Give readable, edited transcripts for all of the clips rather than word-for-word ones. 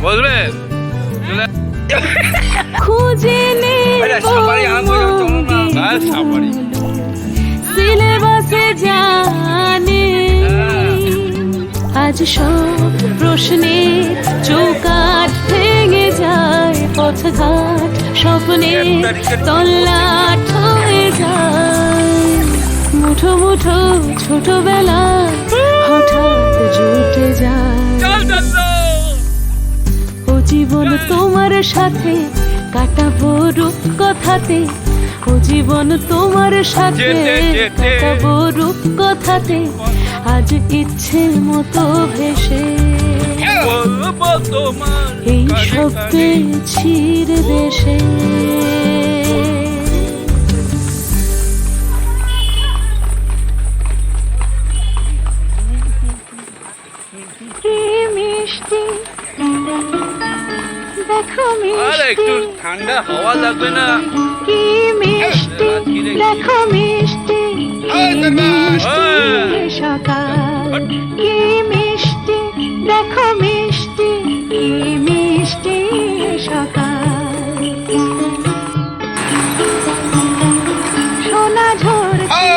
বলবে খুঁজে নে সিলেবাসে জানে আজ সব প্রশ্নে চৌকাঠ ভেঙে যায়, পথঘাট স্বপ্নে তল্লাট হয়ে যায়। মুঠো মুঠো ছোটবেলা হঠাৎ জুটে যায়। ও জীবন তোমার সাথে কাটাবো রূপকথাতে, ও জীবন তোমার সাথে কাটাবো রূপকথাতে, আজ ইচ্ছে মতো ভেসে এই শব্দে ছিড়ে দেশে। কি মিষ্টি দেখো মিষ্টি, একটু ঠান্ডা হাওয়া লাগবে না? কি মিষ্টি দেখো মিষ্টি, মিষ্টি সকাল। কি মিষ্টি দেখো মিষ্টি, কি মিষ্টি সকাল। সোনা ঝরছে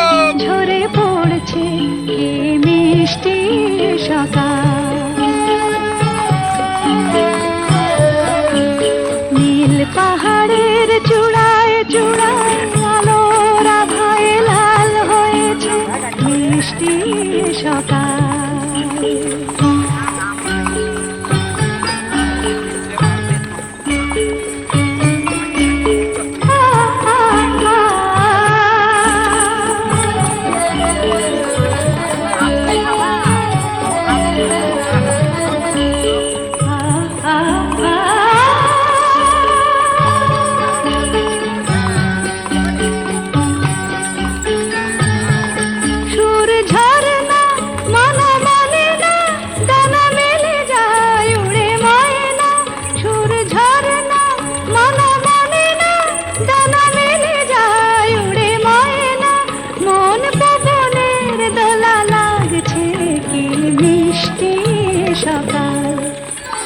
ঝরে পড়ছে, কি মিষ্টি সকাল। নীল পাহাড়ের চূড়ায় চূড়ায় আলোর আভায় লাল হয়েছে মিষ্টি সকাল। সকাল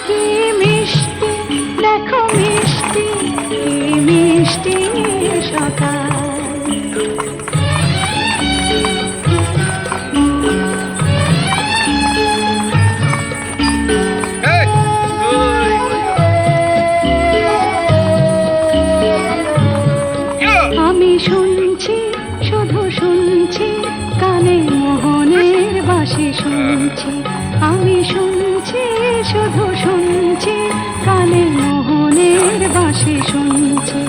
কি মিষ্টি দেখো মিষ্টি, কি মিষ্টি সকাল। আমি শুনছি শুধু শুনছি, কানে মোহনের বাঁশি শুনছি। আমি শুনছি শুধু শুনছি, কানে মোহনের বাঁশি শুনছি।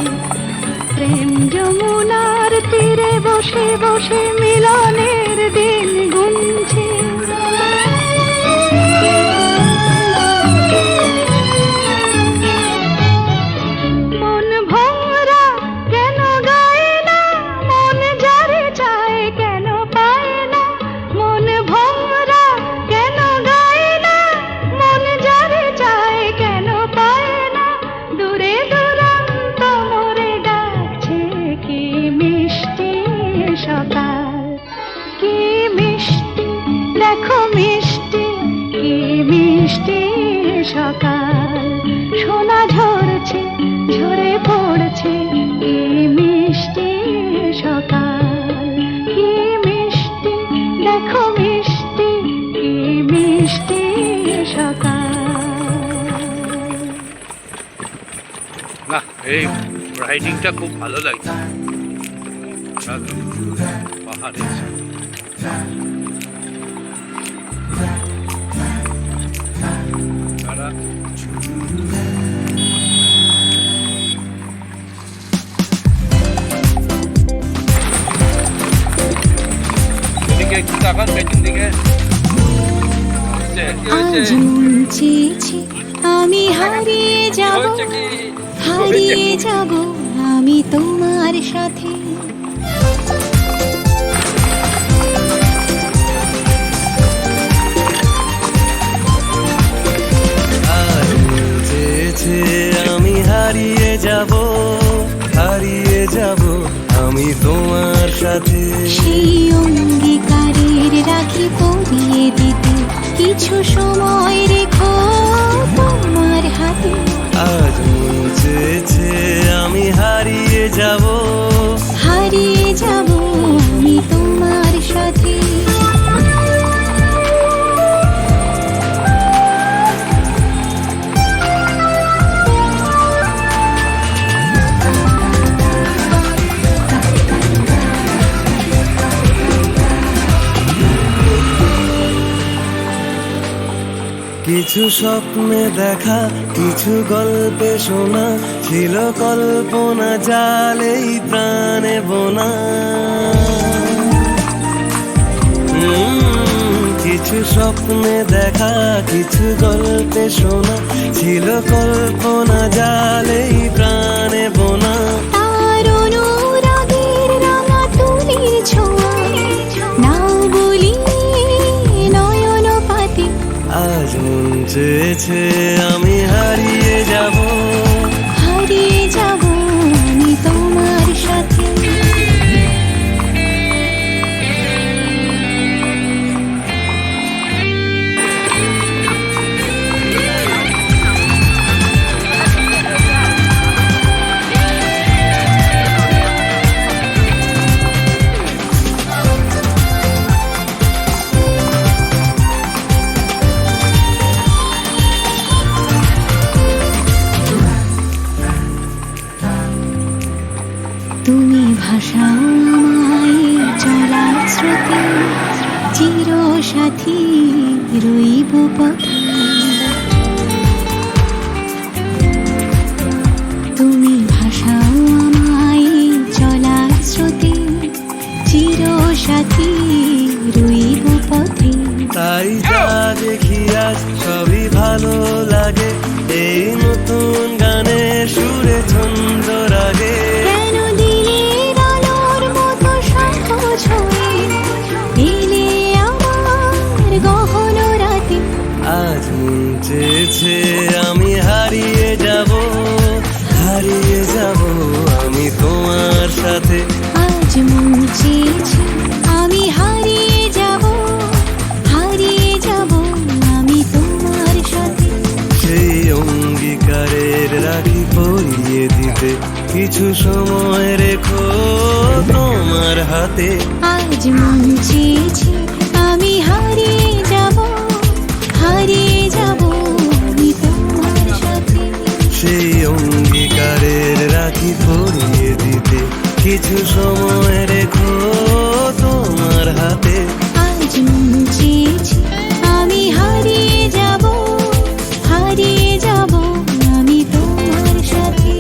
প্রেম যমুনার তীরে বসে বসে মিলনের দিন গুনছি। মন ভোরা কেন গায় না, মন যারে চায় কেন পায় না। মন ভোরা কেন গায় না, মন যারে চায় কেন পায় না। দূরে দূরান্ত মোরে ডাকছে, কি মিষ্টি সকাল। কি মিষ্টি দেখো মিষ্টি, কি মিষ্টি সকাল। সোনা ঝরছে ঝরে পড়ছে, কি মিষ্টি সকাল। কি মিষ্টি দেখো মিষ্টি, কি মিষ্টি সকাল। না, এই রাইডিংটা খুব ভালো লাগছে। পাহাড়ে একটু তাকান পেছন দিকে। আজ মন চেয়েছে আমি হারিয়ে যাব, হারিয়ে যাব আমি তোমার সাথে। আজ মন চেয়েছে আমি হারিয়ে যাব, হারিয়ে যাব আমি তোমার সাথে। সেই অঙ্গীকারের রাখি পরিয়ে দিতে কিছু সময় রেখো তোমার হাতে। কিছু স্বপ্নে দেখা, কিছু গল্পে শোনা, ছিল কল্পনা জালেই প্রাণে বোনা। কিছু স্বপ্নে দেখা, কিছু গল্পে শোনা, ছিল কল্পনা জালেই প্রাণে বোনা। তার অনুরাগের রাঙা তুলির ছোঁয়া নাও বলি নয়ন পাতে। আজ মন চেয়েছে আমি হারিয়ে যাব, হারিয়ে যাব আমি তোমার সাথে। তুমি ভাষাও আমায় চলার স্রোতে, চির সাথী রইব পথে। তুমি ভাষাও আমায় চলার স্রোতে, চির সাথী রইব পথে। তাই যা দেখি আজ সবই ভালো লাগে, এই নতুন গানে সুরে ছন্দ রাগে। কেন দিলের আলোর মতো সহজ হয়ে এলে আমার গহন রাতে। আজ মন চেয়েছে আমি হারিয়ে যাব, হারিয়ে যাব আমি তোমার সাথে। আজ মন চেয়েছে আমি হারিয়ে যাব, হারিয়ে যাব আমি তোমার সাথে। সেই অঙ্গীকারের রাখি পরিয়ে দিতে, কিছু সময় রেখো তোমার হাতে। আজ মন চেয়েছে আমি হারিয়ে যাব, হারিয়ে যাব আমি তোমার সাথে। সেই অঙ্গীকারের রাখি পরিয়ে দিতে, কিছু সময় রেখো তোমার হাতে। আজ মন চেয়েছে আমি হারিয়ে যাব, হারিয়ে যাব আমি তোমার সাথে।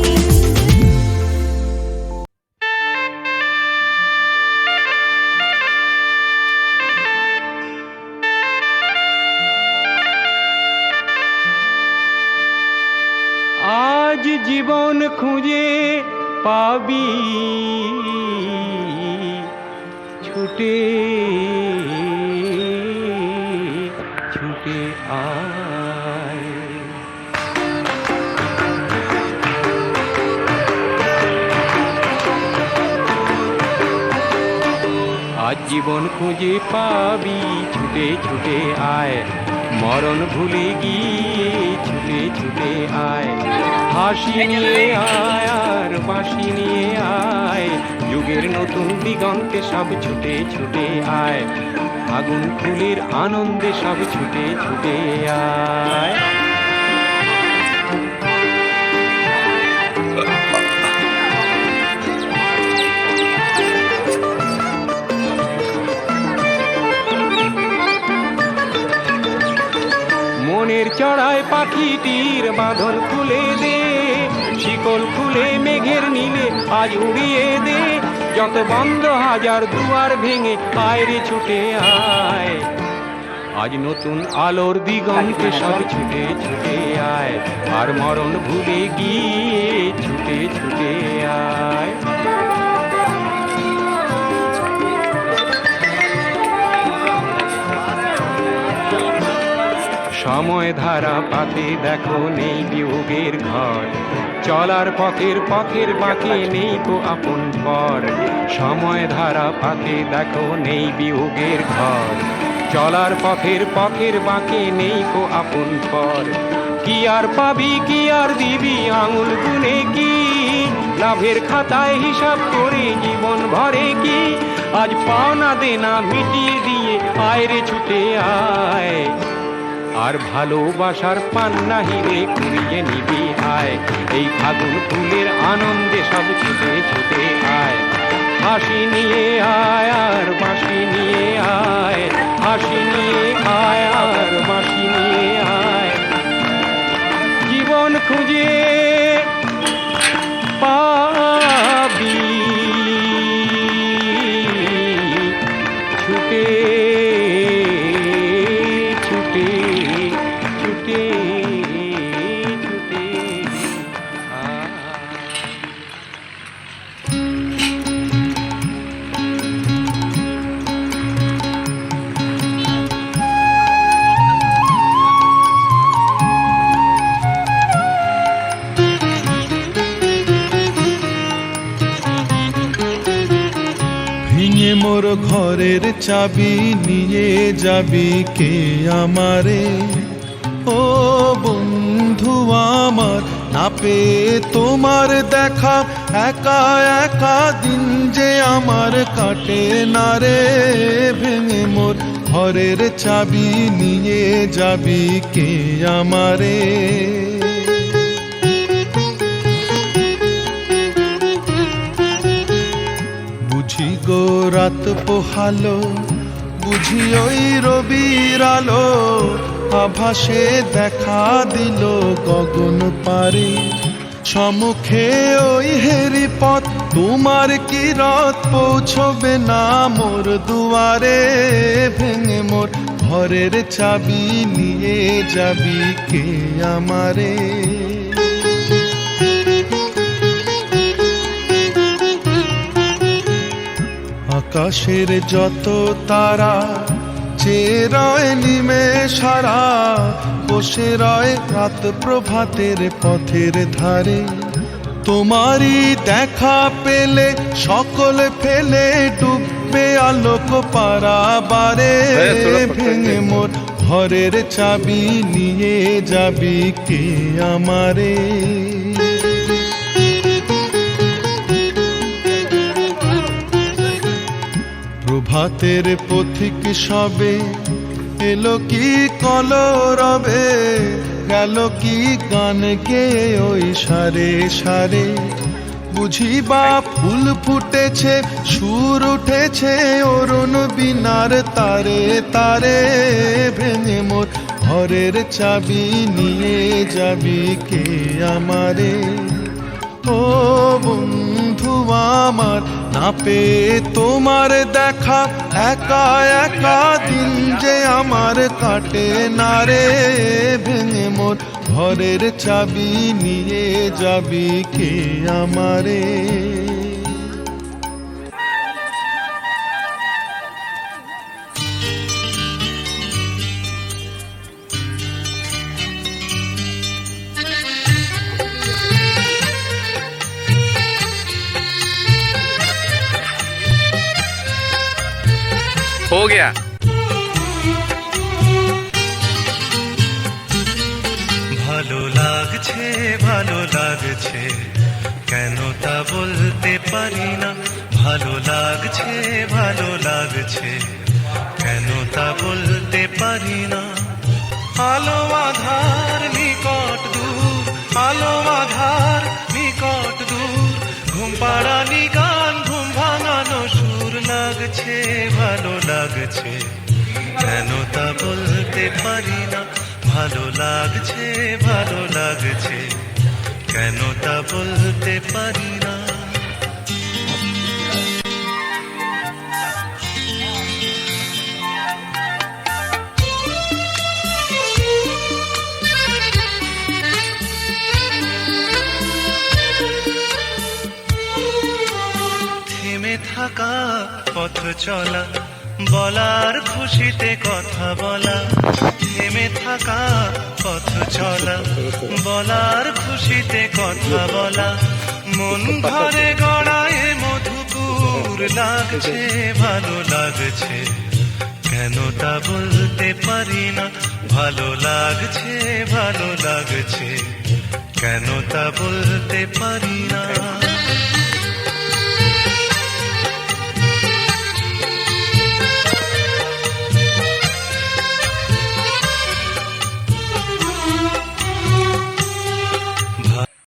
আজ জীবন খুঁজে পাবি ছুটে ছুটে আয়। আজ জীবন খুঁজে পাবি ছুটে ছুটে আয়, মরণ ভুলে গিয়ে ছুটে ছুটে আয়। হাসি নিয়ে আয় আর বাঁশি নিয়ে আয়, যুগের নতুন দিগন্তে সব ছুটে ছুটে আয়। আগুন ফুলের আনন্দে সব ছুটে ছুটে আয়। মনের চড়ায় পাখিটির বাঁধন খুলে দে, শিকল খুলে মেঘের নীলে আজ উড়িয়ে দে। যত বন্ধ হাজার দুয়ার ভেঙে আয় রে ছুটে আয়। আজ নতুন আলোর দিগন্তে সব ছুটে ছুটে আয়, আর মরণ ভুলে গিয়ে ছুটে ছুটে আয়। সময় ধারা পাতে দেখো নেই বিয়োগের ঘর, চলার পথের পথের বাঁকে নেই তো আপন পর। সময় ধারা পাতে দেখো নেই বিয়োগের ঘর, চলার পথের পথের বাঁকে নেই তো আপন পর। কি আর পাবি কি আর দিবি আঙুল গুনে কি, লাভের খাতায় হিসাব করে জীবন ভরে কি। আজ পাওনা দেনা মিটিয়ে দিয়ে আয় রে ছুটে আয়, আর ভালোবাসার পান্না হিরে কুড়িয়ে নিবি আয়। এই ফাগুন ফুলের আনন্দে সব ছুটে ছুটে আয়। হাসি নিয়ে আয় আর বাঁশি নিয়ে আয়, হাসি নিয়ে আয় আর বাঁশি নিয়ে আয়। খুঁজে পাবি ছুটে ছুটে ছুটে ছুটে ভেঙে মোর ঘরের চাবি নিয়ে যাবি কে আমারে ও বন্ধু আমার না পেয়ে তোমার দেখা একা একা দিন যে আমার কাটে না রে ভেঙে মোর ঘরের চাবি নিয়ে যাবি কে আমারে বুঝি গো রাত পোহালো বুঝি ওই রবির আলো আভাসে দেখা দিল গগন পারে সম্মুখে ওই হেরি পথ তোমার কি রথ পৌঁছবে না মোর দুয়ারে ভেঙে মোর ঘরের চাবি নিয়ে যাবি কে আমারে আকাশের যত তারা চেয়ে রয় নিমেষারা বসে রয় রাত প্রভাতের পথের ধারে তোমারই দেখা পেলে সকল ফেলে ডুববে আলোক পারাবারে ভেঙে মোর ঘরের চাবি নিয়ে যাবি কে আমারে প্রভাতের পথিক সবে এলো কি কলরবে গেল কি গান গেয়ে ওই সারে সারে বুঝিবা ফুল ফুটেছে সুর উঠেছে অরুণ বিনার তারে তারে ভেঙে মোর ঘরের চাবি নিয়ে যাবি কে আমারে ও বন্ধু আমার না পেয়ে তোমার দেখা একা একা দিন যে আমার কাটে না রে ভেঙে মোর ঘরের চাবি নিয়ে যাবি কে আমারে हो गया। ভালো লাগছে কেন তা বলতে পারি না ভালো লাগছে কেন তা বলতে পারি না আলো আধার নিকট দূর আলো আধার নিকট দূর ঘুম পাড়ানি গান ঘুম ভাঙানো সুর লাগছে ভালো লাগছে কেন তা বলতে পারি না ভালো লাগছে কেন তা বলতে পারি না থেমে থাকা পথ চলা বলার খুশিতে কথা বলা থেমে থাকা পথ চলা বলার খুশিতে কথা বলা মন ভরে গড়ায় মধুপুর লাগছে ভালো লাগছে কেন তা বলতে পারি না ভালো লাগছে কেন তা বলতে পারি না